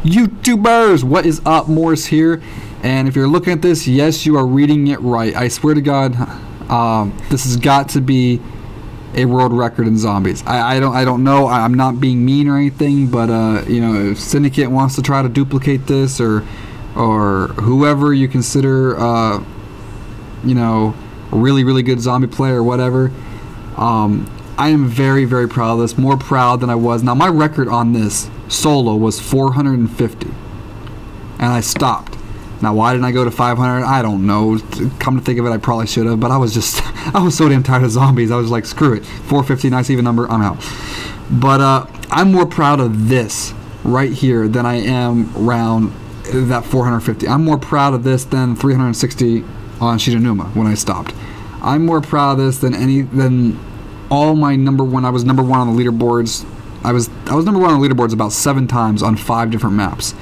YouTubers? What is up? Morris here. And if you're looking at this, yes, you are reading it right. I swear to God, this has got to be a world record in zombies. I don't know. I'm not being mean or anything, but you know, if Syndicate wants to try to duplicate this, or whoever you consider, you know, a really good zombie player or whatever, I am very proud of this. More proud than I was. Now, my record on this solo was 450, and I stopped. Now, why didn't I go to 500? I don't know. Come to think of it, I probably should have, but I was so damn tired of zombies. I was like, screw it. 450, nice even number, I'm out. But I'm more proud of this right here than I am around that 450. I'm more proud of this than 360 on Shiranuma when I stopped. I'm more proud of this than all my number one. I was number one on the leaderboards. I was number one on the leaderboards about 7 times on 5 different maps.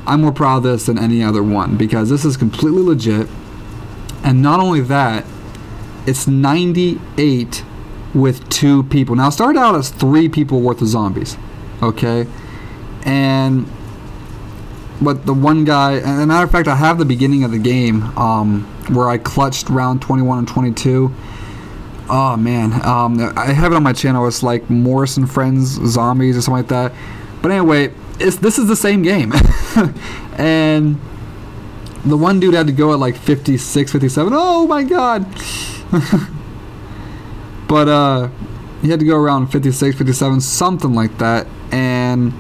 I'm more proud of this than any other one because this is completely legit. And not only that, it's 98 with 2 people. Now, it started out as 3 people worth of zombies, okay? But the one guy, and as a matter of fact, I have the beginning of the game where I clutched round 21 and 22. Oh man, I have it on my channel. It's like Morris and Friends Zombies or something like that. But anyway, this is the same game. And the one dude had to go at like 56, 57. Oh my god. But he had to go around 56, 57, something like that. And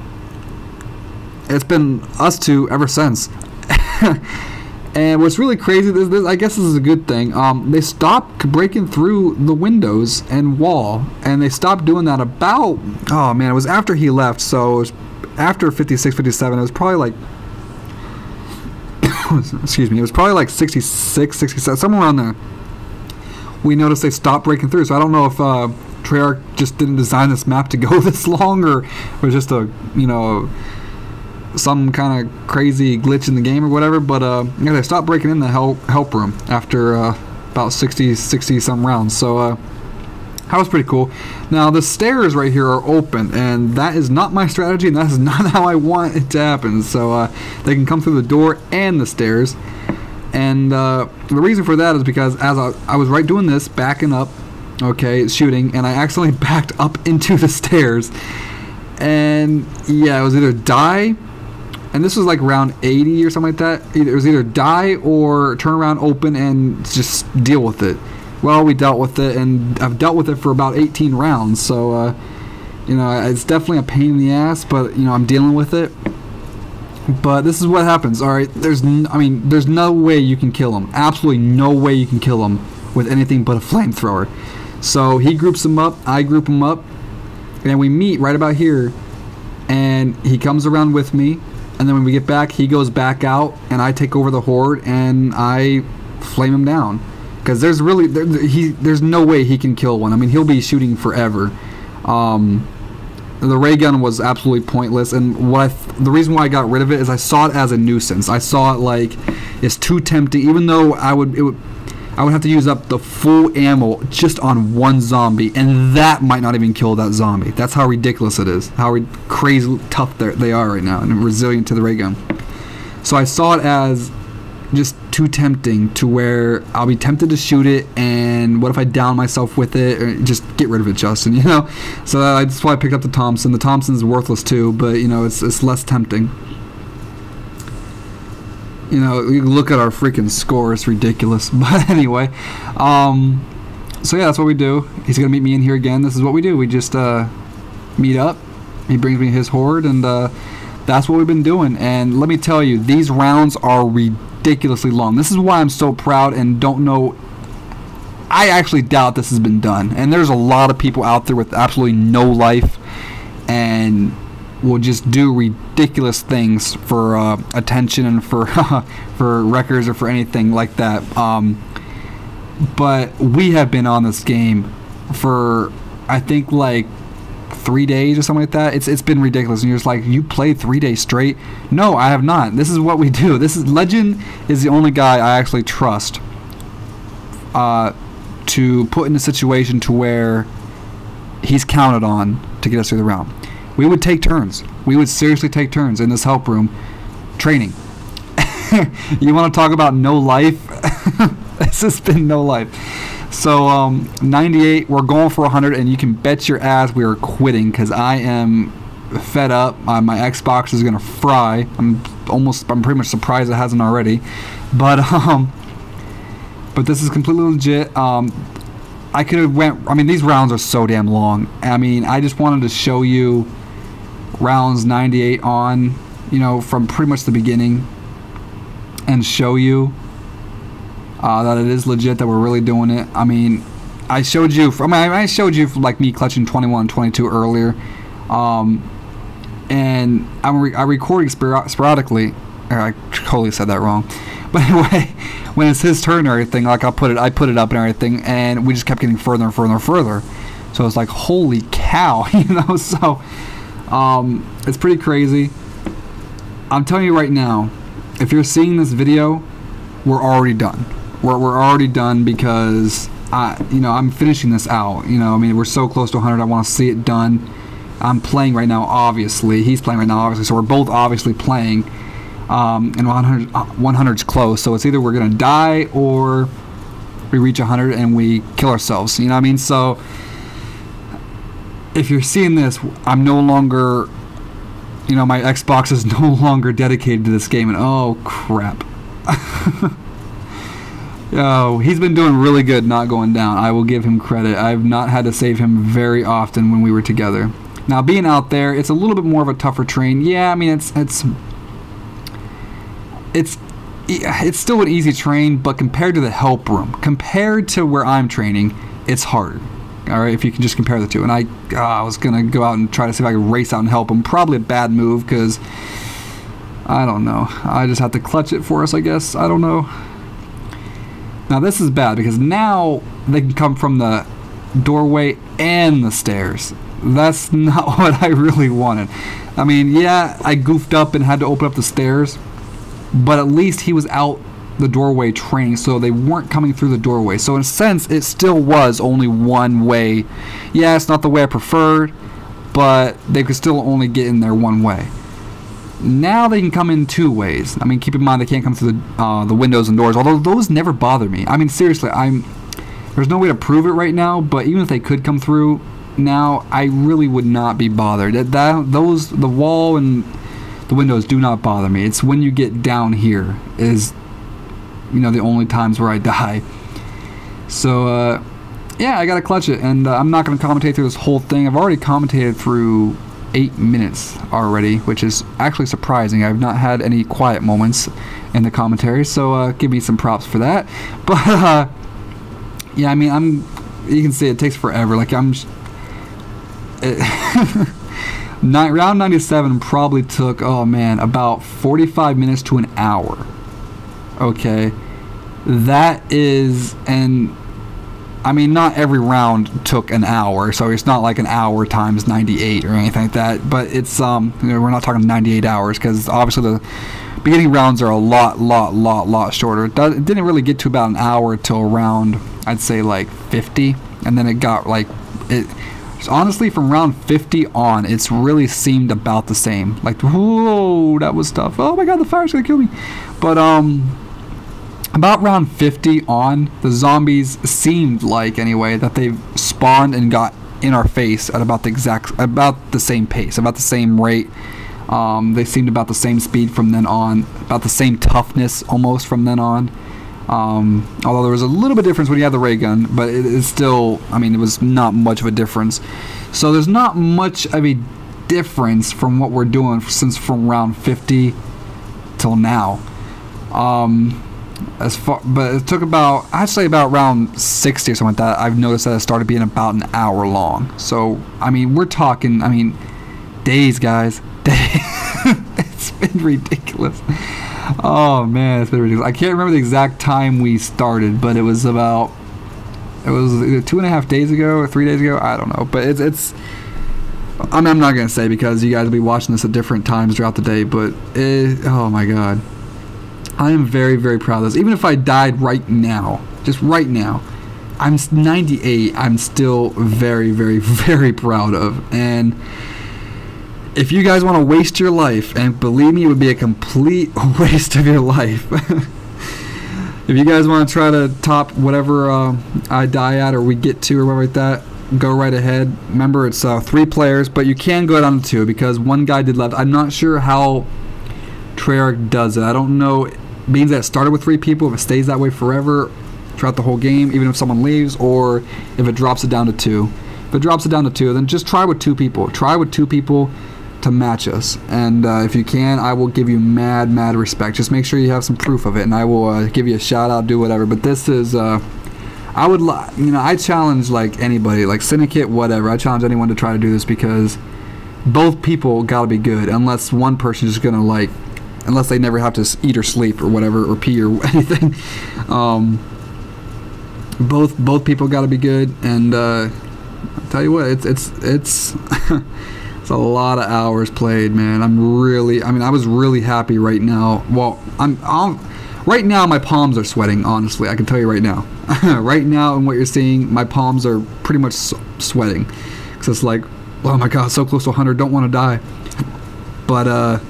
it's been us two ever since. And what's really crazy, I guess this is a good thing, they stopped breaking through the windows and wall, and they stopped doing that about, oh man, it was after he left, so it was after 56, 57, it was probably like, excuse me, it was probably like 66, 67, somewhere around there. We noticed they stopped breaking through, so I don't know if Treyarch just didn't design this map to go this long, or it was just a, you know, some kind of crazy glitch in the game or whatever, but yeah, they stopped breaking in the help room after about 60 some rounds, so that was pretty cool. Now, the stairs right here are open, and that is not my strategy, and that is not how I want it to happen, so they can come through the door and the stairs. And the reason for that is because as I was right doing this, backing up, okay, shooting, and I accidentally backed up into the stairs, and yeah, it was either die, and this was like round 80 or something like that. It was either die or turn around, open, and just deal with it. Well, we dealt with it, and I've dealt with it for about 18 rounds, so you know, it's definitely a pain in the ass, but you know, I'm dealing with it. But this is what happens. All right, there's no way you can kill him. Absolutely no way you can kill him with anything but a flamethrower. So he groups them up, I group him up, and we meet right about here, and he comes around with me. And then when we get back, he goes back out, and I take over the horde, and I flame him down. Because there's no way he can kill one. I mean, he'll be shooting forever. The ray gun was absolutely pointless, and the reason why I got rid of it is I saw it as a nuisance. I saw it like it's too tempting, even though I would have to use up the full ammo just on one zombie, and that might not even kill that zombie. That's how ridiculous it is, how crazy tough they are right now, and resilient to the ray gun. So I saw it as just too tempting, to where I'll be tempted to shoot it, and what if I down myself with it? Or just get rid of it, Justin, you know? So that's why I picked up the Thompson. The Thompson's worthless too, but you know, it's less tempting. You know, you look at our freaking score, it's ridiculous. But anyway, so yeah, that's what we do. He's gonna meet me in here again. This is what we do. We just meet up. He brings me his horde, and that's what we've been doing. And let me tell you, these rounds are ridiculously long. This is why I'm so proud and don't know. I actually doubt this has been done. And there's a lot of people out there with absolutely no life and will just do ridiculous things for attention and for for records or for anything like that. But we have been on this game for, I think, like 3 days or something like that. It's been ridiculous, and you're just like, you played 3 days straight? No, I have not. This is what we do. This is Legend is the only guy I actually trust to put in a situation to where he's counted on to get us through the round. we would take turns. We would seriously take turns in this help room training. You want to talk about no life? This has been no life. So 98, we're going for 100, and you can bet your ass we are quitting because I am fed up. My Xbox is gonna fry. I'm pretty much surprised it hasn't already. But this is completely legit. I could have went. I mean, these rounds are so damn long. I mean, I just wanted to show you rounds 98 on, you know, from pretty much the beginning, and show you that it is legit, that we're really doing it. I mean, I showed you. I showed you like me clutching 21, 22 earlier, and I recording sporadically. I totally said that wrong. But anyway, when it's his turn and everything, like I put it up and everything, and we just kept getting further and further and further. So it's like, holy cow, you know. So it's pretty crazy. I'm telling you right now, if you're seeing this video, we're already done. We're already done because I'm finishing this out. You know, I mean, we're so close to 100. I want to see it done. I'm playing right now, obviously. He's playing right now, obviously. So we're both obviously playing. And 100's close, so it's either we're gonna die or we reach 100 and we kill ourselves. You know what I mean? So if you're seeing this, I'm no longer, you know, my Xbox is no longer dedicated to this game, and oh crap. Yo, he's been doing really good not going down. I will give him credit. I've not had to save him very often when we were together. Now, being out there, it's a little bit more of a tougher train. Yeah, I mean, it's still an easy train, but compared to the help room, compared to where I'm training, it's harder. All right, if you can just compare the two. And I was gonna go out and try to see if I could race out and help him. Probably a bad move because I don't know. I just have to clutch it for us, I guess. I don't know. Now this is bad because now they can come from the doorway and the stairs. That's not what I really wanted. I mean, yeah, I goofed up and had to open up the stairs, but at least he was out the doorway training, so they weren't coming through the doorway. So in a sense, it still was only one way. Yeah, it's not the way I preferred, but they could still only get in there one way. Now they can come in two ways. I mean, keep in mind they can't come through the windows and doors, although those never bother me. I mean, seriously, there's no way to prove it right now, but even if they could come through now, I really would not be bothered. The wall and the windows do not bother me. It's when you get down here is, you know, the only times where I die. So yeah, I gotta clutch it, and I'm not gonna commentate through this whole thing. I've already commentated through 8 minutes already, which is actually surprising. I've not had any quiet moments in the commentary, so give me some props for that. But yeah, I mean, you can see it takes forever. Like round 97 probably took, oh man, about 45 minutes to an hour. Okay, that is, and I mean, not every round took an hour, so it's not like an hour times 98 or anything like that, but it's, you know, we're not talking 98 hours, because obviously the beginning rounds are a lot shorter. It didn't really get to about an hour till around, I'd say, like 50, and then it got like, honestly, from round 50 on, it's really seemed about the same. Like, whoa, that was tough. Oh my god, the fire's gonna kill me. But about round 50 on, the zombies seemed like, anyway, that they've spawned and got in our face at about the same pace, about the same rate. They seemed about the same speed from then on, about the same toughness almost from then on. Although there was a little bit of difference when you had the ray gun, but it's still, I mean, it was not much of a difference. So there's not much of a difference from what we're doing since from round 50 till now. But it took about, I'd say about round 60 or something like that, I've noticed that it started being about an hour long. So, I mean, we're talking, I mean, days, guys. Days. It's been ridiculous. Oh, man, it's been ridiculous. I can't remember the exact time we started, but it was either 2.5 days ago or 3 days ago. I don't know. But it's I mean, I'm not going to say because you guys will be watching this at different times throughout the day, but oh, my God. I am very, very proud of this. Even if I died right now, just right now, I'm 98. I'm still very, very, very proud of. And if you guys want to waste your life, and believe me, it would be a complete waste of your life. If you guys want to try to top whatever I die at or we get to or whatever like that, go right ahead. Remember, it's 3 players, but you can go down to 2 because one guy did left. I'm not sure how Treyarch does it. I don't know. It means that it started with 3 people, if it stays that way forever throughout the whole game, even if someone leaves, or if it drops it down to 2. If it drops it down to 2, then just try with 2 people. Try with 2 people to match us, and if you can, I will give you mad respect. Just make sure you have some proof of it, and I will give you a shout out, do whatever. But this is I challenge like anybody, like Syndicate, whatever. I challenge anyone to try to do this because both people gotta be good, unless one person is just gonna like, unless they never have to eat or sleep or whatever or pee or anything. Both people gotta be good, and I'll tell you what, it's it's a lot of hours played, man. I was really happy right now. Well, right now my palms are sweating, honestly. I can tell you right now. Right now, and what you're seeing, my palms are pretty much sweating. Because it's like, oh my god, so close to 100, don't want to die. But,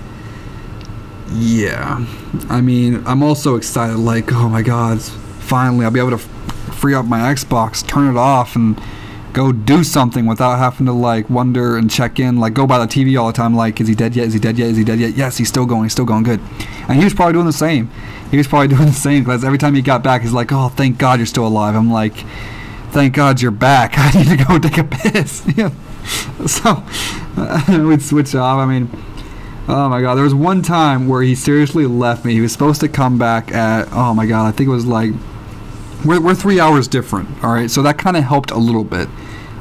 yeah. I mean, I'm also excited, like, oh my god, finally I'll be able to free up my Xbox, turn it off, and go do something without having to like wonder and check in, like go by the TV all the time, like, is he dead yet, is he dead yet, is he dead yet? Yes, he's still going, good. And he was probably doing the same. Because every time he got back, he's like, oh, thank god you're still alive. I'm like, thank god you're back. I need to go take a piss. Yeah. So we'd switch off. I mean, oh my god, there was one time where he seriously left me. He was supposed to come back at, oh my god, I think it was like, we're 3 hours different, all right, so that kind of helped a little bit.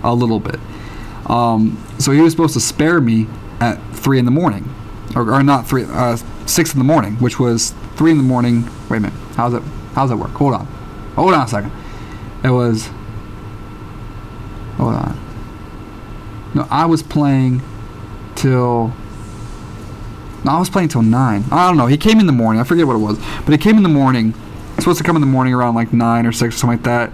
So he was supposed to spare me at 3 in the morning, or not 6 in the morning, which was 3 in the morning. Wait a minute, how's that work? Hold on a second. It was, hold on. No, I was playing till 9. I don't know. He came in the morning. I forget what it was, but he came in the morning. Supposed to come in the morning around like 9 or 6 or something like that,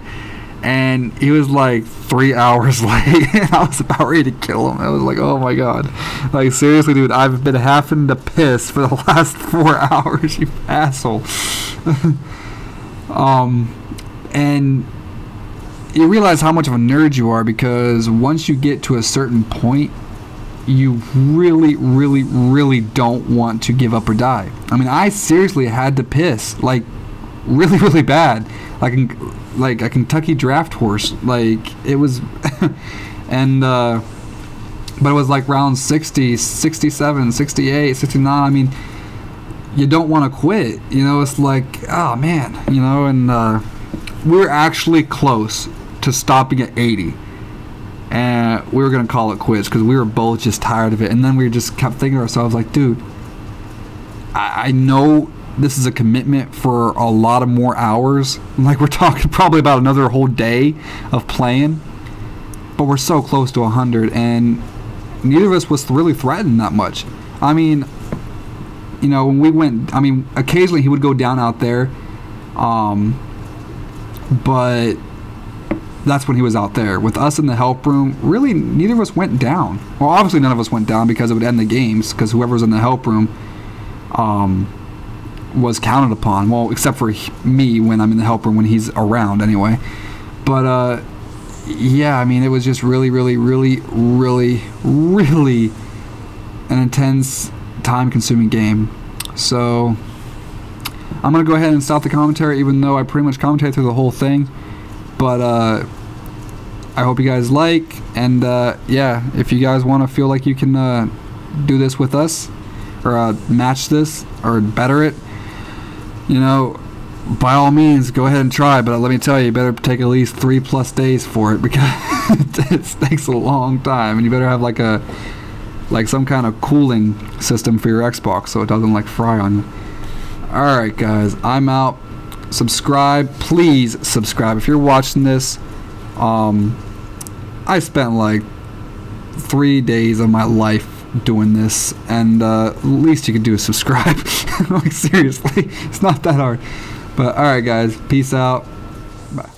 and he was like 3 hours late. And I was about ready to kill him. I was like, oh my god, like seriously, dude, I've been having to piss for the last 4 hours, you asshole. And you realize how much of a nerd you are, because once you get to a certain point, you really don't want to give up or die. I mean, I seriously had to piss, like really bad, like a Kentucky draft horse, like it was. And but it was like round 60, 67, 68, 69. I mean, you don't want to quit, you know. It's like, oh man, you know. And we were actually close to stopping at 80, and we were gonna call it quits because we were both just tired of it. And then we just kept thinking to ourselves, like, dude, I know this is a commitment for a lot of more hours. Like, we're talking probably about another whole day of playing, but we're so close to 100, and neither of us was really threatened that much. I mean, you know, when we went, I mean, occasionally he would go down out there, but that's when he was out there. With us in the help room, really neither of us went down. Well, obviously none of us went down because it would end the games, because whoever was in the help room was counted upon. Well, except for me when I'm in the help room, when he's around anyway. But yeah, I mean, it was just really an intense, time-consuming game. So I'm gonna go ahead and stop the commentary, even though I pretty much commentated through the whole thing. But I hope you guys like, and yeah, if you guys want to feel like you can do this with us, or match this, or better it, you know, by all means, go ahead and try. But let me tell you, you better take at least 3+ days for it, because it takes a long time, and you better have like some kind of cooling system for your Xbox so it doesn't like fry on you. Alright guys, I'm out. Subscribe, please subscribe if you're watching this. I spent like 3 days of my life doing this, and least you can do is subscribe. Like, seriously, it's not that hard. But alright guys, peace out, bye.